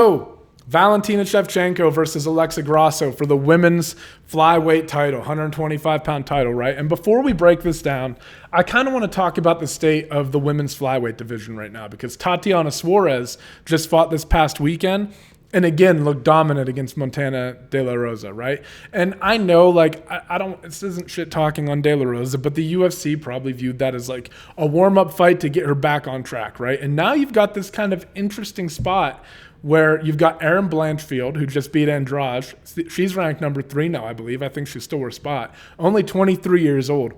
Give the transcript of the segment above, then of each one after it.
So, Valentina Shevchenko versus Alexa Grasso for the women's flyweight title, 125-pound title, right? And before we break this down, I kind of want to talk about the state of the women's flyweight division right now because Tatiana Suarez just fought this past weekend and again looked dominant against Montana De La Rosa, right? And I know, like, I don't, this isn't shit talking on De La Rosa, but the UFC probably viewed that as like a warm-up fight to get her back on track, right? And now you've got this kind of interesting spot where you've got Erin Blanchfield, who just beat Andrade. She's ranked number 3 now, I believe. I think she stole her spot. Only 23 years old.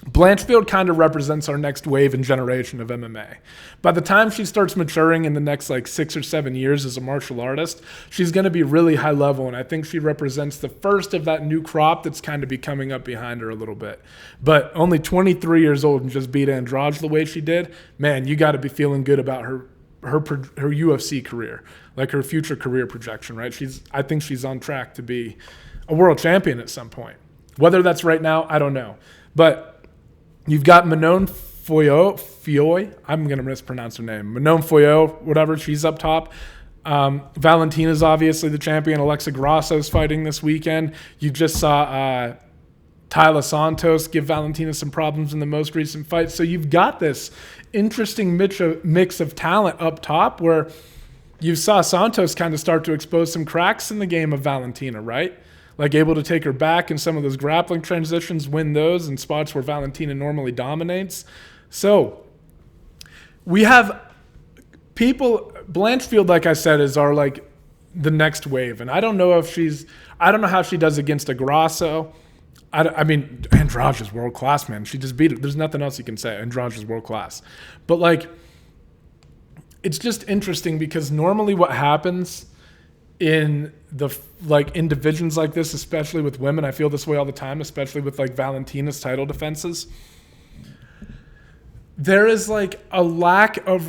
Blanchfield kind of represents our next wave and generation of MMA. By the time she starts maturing in the next like 6 or 7 years as a martial artist, she's going to be really high level, and I think she represents the first of that new crop that's kind of be coming up behind her a little bit. But only 23 years old and just beat Andrade the way she did, man, you got to be feeling good about her UFC career, like her future career projection, right? I think she's on track to be a world champion at some point. Whether that's right now, I don't know. But you've got Manon Fiorot, I'm going to mispronounce her name, Manon Fiorot, whatever, she's up top. Valentina's obviously the champion. Alexa Grasso's fighting this weekend. You just saw Tyler Santos give Valentina some problems in the most recent fight. So you've got this interesting mix of talent up top where you saw Santos kind of start to expose some cracks in the game of Valentina, right? Like able to take her back in some of those grappling transitions, win those in spots where Valentina normally dominates. So we have people, Blanchfield, like I said, is our like the next wave. And I don't know how she does against a Grasso. I mean, Andrade is world-class, man. She just beat it. There's nothing else you can say. Andrade is world-class. But, like, it's just interesting because normally what happens in in divisions like this, especially with women, I feel this way all the time, especially with, like, Valentina's title defenses, there is, like, a lack of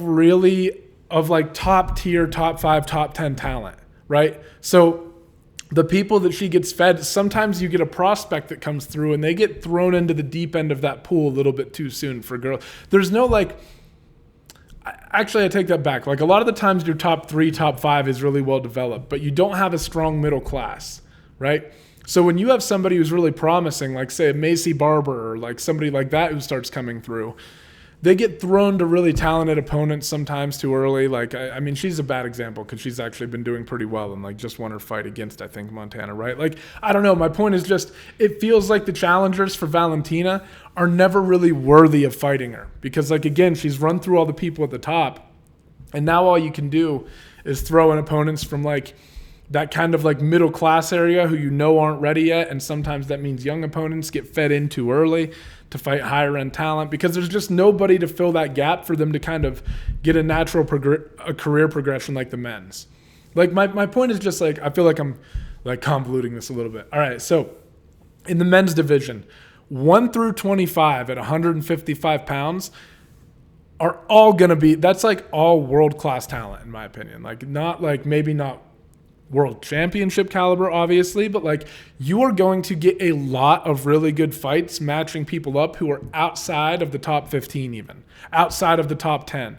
like, top-tier, top 5, top 10 talent, right? So the people that she gets fed, sometimes you get a prospect that comes through and they get thrown into the deep end of that pool a little bit too soon for girls. There's no actually I take that back. Like a lot of the times your top 3, top 5 is really well developed, but you don't have a strong middle class, right? So when you have somebody who's really promising, like say a Macy Barber or like somebody like that who starts coming through, they get thrown to really talented opponents sometimes too early. Like, I mean, she's a bad example because she's actually been doing pretty well and, like, just won her fight against, I think, Montana, right? Like, I don't know. My point is just it feels like the challengers for Valentina are never really worthy of fighting her because, like, again, she's run through all the people at the top, and now all you can do is throw in opponents from, like, that kind of, like, middle class area who you know aren't ready yet, and sometimes that means young opponents get fed in too early to fight higher end talent because there's just nobody to fill that gap for them to kind of get a natural career progression like the men's. Like my point is just like, I feel like I'm like convoluting this a little bit. All right. So in the men's division, 1 through 25 at 155 pounds are all going to be, that's like all world-class talent in my opinion. Like not like maybe not world championship caliber, obviously, but like you are going to get a lot of really good fights matching people up who are outside of the top 15, even outside of the top 10.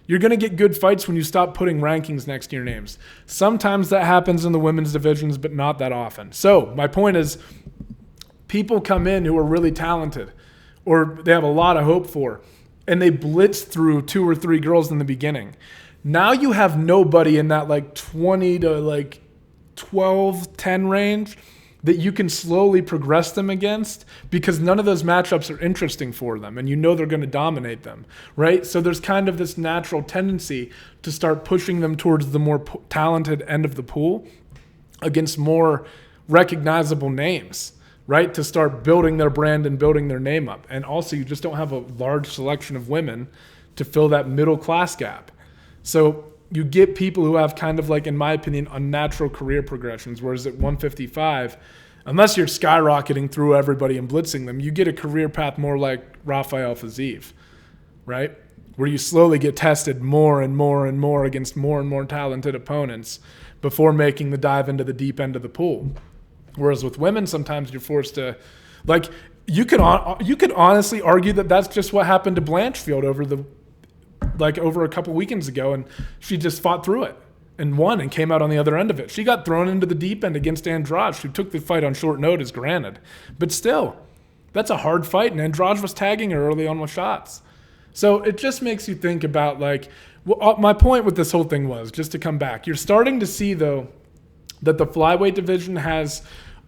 You're going to get good fights when you stop putting rankings next to your names. Sometimes that happens in the women's divisions, but not that often. So my point is people come in who are really talented or they have a lot of hope for, and they blitz through 2 or 3 girls in the beginning. Now you have nobody in that like 20 to like 12, 10 range that you can slowly progress them against because none of those matchups are interesting for them and you know they're going to dominate them, right? So there's kind of this natural tendency to start pushing them towards the more talented end of the pool against more recognizable names, right? To start building their brand and building their name up. And also you just don't have a large selection of women to fill that middle class gap. So you get people who have kind of like, in my opinion, unnatural career progressions, whereas at 155, unless you're skyrocketing through everybody and blitzing them, you get a career path more like Rafael Fiziev, right? Where you slowly get tested more and more and more against more and more talented opponents before making the dive into the deep end of the pool. Whereas with women, sometimes you're forced to, like, you could honestly argue that that's just what happened to Blanchfield over a couple weekends ago, and she just fought through it. and won and came out on the other end of it. She got thrown into the deep end against Andrade, who took the fight on short notice, granted. But still, that's a hard fight, and Andrade was tagging her early on with shots. So it just makes you think about, like, well, my point with this whole thing was, just to come back, you're starting to see, though, that the flyweight division has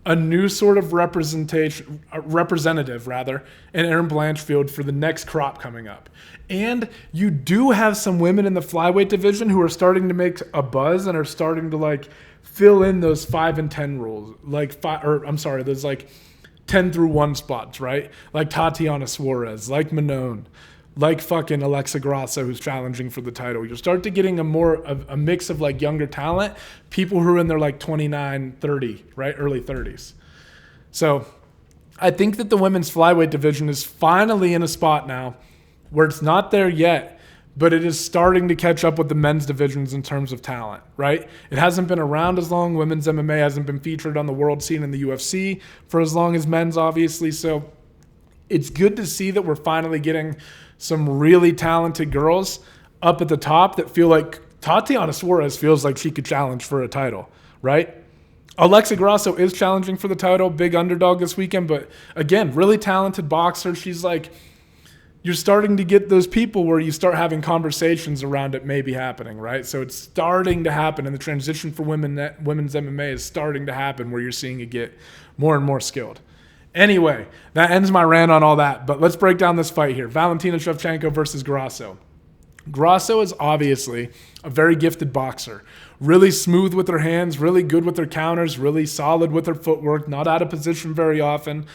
a new sort of representative, in Erin Blanchfield for the next crop coming up. And you do have some women in the flyweight division who are starting to make a buzz and are starting to, like, fill in those 5 and 10 rules. Those, like, 10 through 1 spots, right? Like Tatiana Suarez, like Manon, like fucking Alexa Grasso, who's challenging for the title. You'll start to getting a mix of, like, younger talent, people who are in their, like, 29, 30, right? Early 30s. So I think that the women's flyweight division is finally in a spot now where it's not there yet, but it is starting to catch up with the men's divisions in terms of talent, right? It hasn't been around as long. Women's MMA hasn't been featured on the world scene in the UFC for as long as men's, obviously. So it's good to see that we're finally getting some really talented girls up at the top that feel like Tatiana Suarez feels like she could challenge for a title, right? Alexa Grasso is challenging for the title, big underdog this weekend, but again, really talented boxer. She's like, you're starting to get those people where you start having conversations around it maybe happening, right? So it's starting to happen, and the transition for women's MMA is starting to happen where you're seeing it get more and more skilled. Anyway, that ends my rant on all that, but let's break down this fight here. Valentina Shevchenko versus Grasso. Grasso is obviously a very gifted boxer. Really smooth with her hands, really good with her counters, really solid with her footwork, not out of position very often.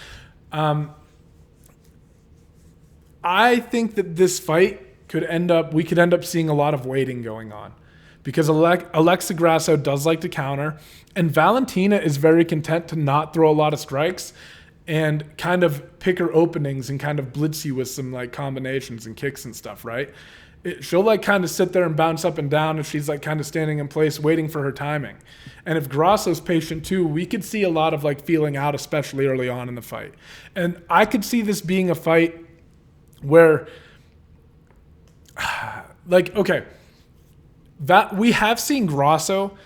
I think that this fight we could end up seeing a lot of waiting going on because Alexa Grasso does like to counter, and Valentina is very content to not throw a lot of strikes and kind of pick her openings and kind of blitz you with some, like, combinations and kicks and stuff, right? She'll, like, kind of sit there and bounce up and down if she's, like, kind of standing in place waiting for her timing. And if Grasso's patient too, we could see a lot of, like, feeling out, especially early on in the fight. And I could see this being a fight where, like, okay, that we have seen Grasso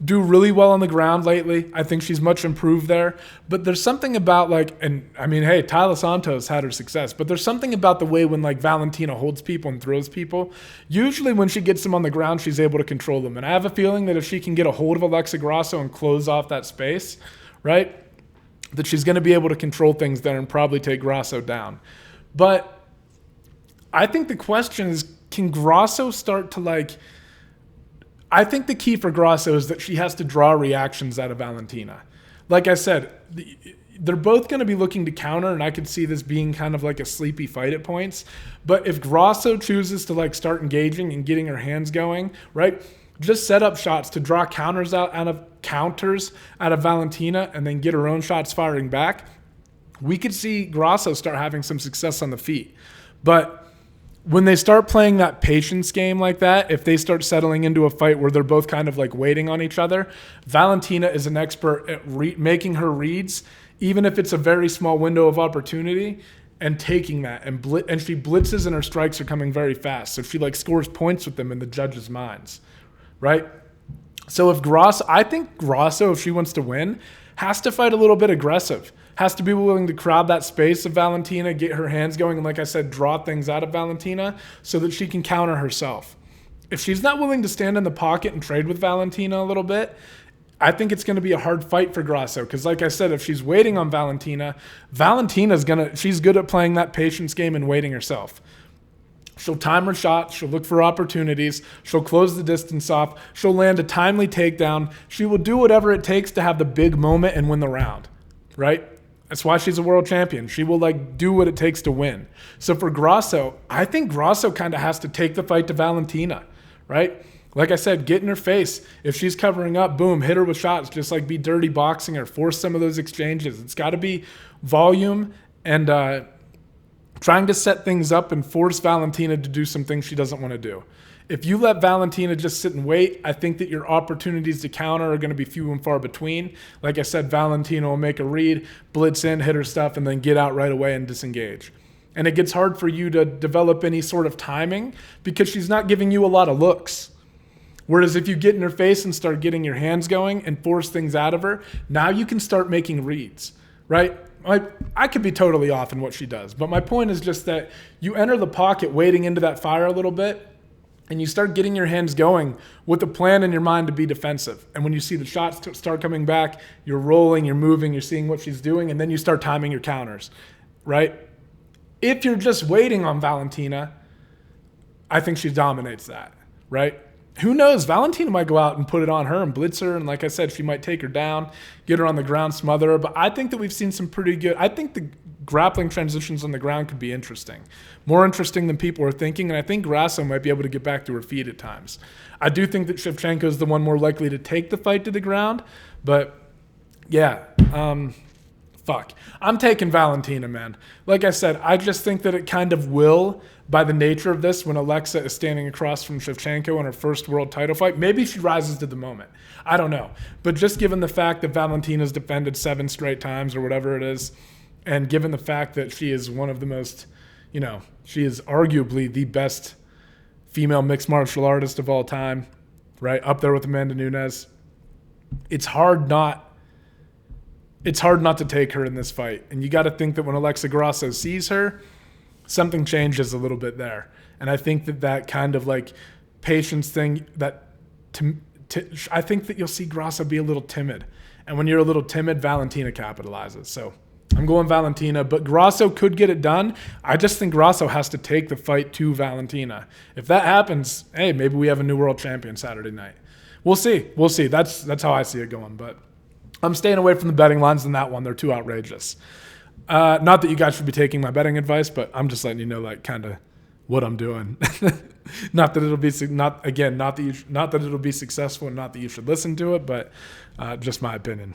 do really well on the ground lately. I think she's much improved there. But there's something about, like, and I mean, hey, Tyler Santos had her success, but there's something about the way when, like, Valentina holds people and throws people. Usually when she gets them on the ground, she's able to control them. And I have a feeling that if she can get a hold of Alexa Grasso and close off that space, right, that she's going to be able to control things there and probably take Grasso down. But I think the question is, can Grasso start to, like, I think the key for Grasso is that she has to draw reactions out of Valentina. Like I said, they're both going to be looking to counter, and I could see this being kind of like a sleepy fight at points. But if Grasso chooses to, like, start engaging and getting her hands going, right, just set up shots to draw counters out of Valentina and then get her own shots firing back, we could see Grasso start having some success on the feet. But when they start playing that patience game like that, if they start settling into a fight where they're both kind of, like, waiting on each other, Valentina is an expert at making her reads, even if it's a very small window of opportunity, and taking that. And she blitzes and her strikes are coming very fast. So she, like, scores points with them in the judges' minds, right? So I think Grasso, if she wants to win, has to fight a little bit aggressive. Has to be willing to crowd that space of Valentina, get her hands going, and, like I said, draw things out of Valentina so that she can counter herself. If she's not willing to stand in the pocket and trade with Valentina a little bit, I think it's going to be a hard fight for Grasso because, like I said, if she's waiting on Valentina, she's good at playing that patience game and waiting herself. She'll time her shots. She'll look for opportunities. She'll close the distance off. She'll land a timely takedown. She will do whatever it takes to have the big moment and win the round, right? That's why she's a world champion. She will, like, do what it takes to win. So for Grasso, I think Grasso kind of has to take the fight to Valentina, right? Like I said, get in her face. If she's covering up, boom, hit her with shots. Just, like, be dirty boxing her. Force some of those exchanges. It's got to be volume and trying to set things up and force Valentina to do some things she doesn't want to do. If you let Valentina just sit and wait, I think that your opportunities to counter are going to be few and far between. Like I said, Valentina will make a read, blitz in, hit her stuff, and then get out right away and disengage. And it gets hard for you to develop any sort of timing because she's not giving you a lot of looks. Whereas if you get in her face and start getting your hands going and force things out of her, now you can start making reads, right? I could be totally off in what she does, but my point is just that you enter the pocket wading into that fire a little bit, and you start getting your hands going with a plan in your mind to be defensive. And when you see the shots start coming back, you're rolling, you're moving, you're seeing what she's doing, and then you start timing your counters, right? If you're just waiting on Valentina, I think she dominates that, right? Who knows? Valentina might go out and put it on her and blitz her. And like I said, she might take her down, get her on the ground, smother her. But I think that we've seen some pretty good – I think the grappling transitions on the ground could be interesting. More interesting than people are thinking. And I think Grasso might be able to get back to her feet at times. I do think that Shevchenko is the one more likely to take the fight to the ground. But, yeah, fuck. I'm taking Valentina, man. Like I said, I just think that it kind of will – by the nature of this, when Alexa is standing across from Shevchenko in her first world title fight, maybe she rises to the moment. I don't know. But just given the fact that Valentina's defended 7 straight times or whatever it is, and given the fact that she is one of the most, she is arguably the best female mixed martial artist of all time, right? Up there with Amanda Nunes. It's hard not to take her in this fight. And you got to think that when Alexa Grasso sees her, something changes a little bit there. And I think that kind of like patience thing, I think that you'll see Grasso be a little timid. And when you're a little timid, Valentina capitalizes. So I'm going Valentina, but Grasso could get it done. I just think Grasso has to take the fight to Valentina. If that happens, hey, maybe we have a new world champion Saturday night. We'll see. That's how I see it going. But I'm staying away from the betting lines in that one. They're too outrageous. Not that you guys should be taking my betting advice, but I'm just letting you know, like, kind of what I'm doing. Not that it'll be successful, and not that you should listen to it, but just my opinion.